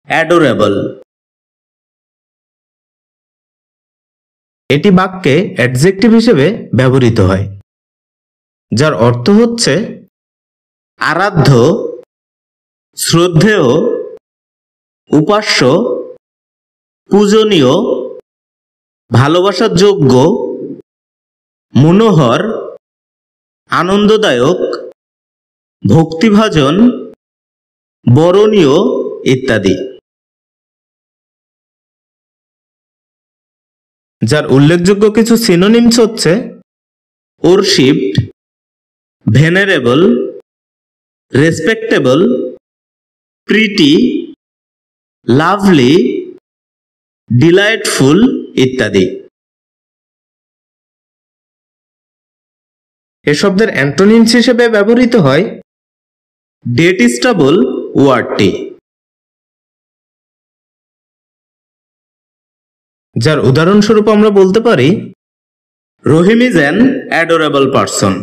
Adorable. এটি বাক্যে adjective হিসেবে ব্যবহৃত হয়, যার অর্থ হচ্ছে আরাধ্য, শ্রদ্ধেয়, উপাস্য, পূজনীয়, ভালোবাসার যোগ্য, মনোহর, আনন্দদায়ক, ভক্তিভাজন, বরণীয় ইত্যাদি। যার উল্লেখযোগ্য কিছু সিনোনিমস হচ্ছে worshipped, venerable, respectable, pretty, lovely, delightful ইত্যাদি। এ শব্দের অ্যান্টোনিমস হিসেবে ব্যবহৃত হয় ডেটিস্টেবল ওয়ার্ডটি, যার উদাহরণস্বরূপ আমরা বলতে পারি রহিম ইজ অ্যান অ্যাডোরেবল পারসন।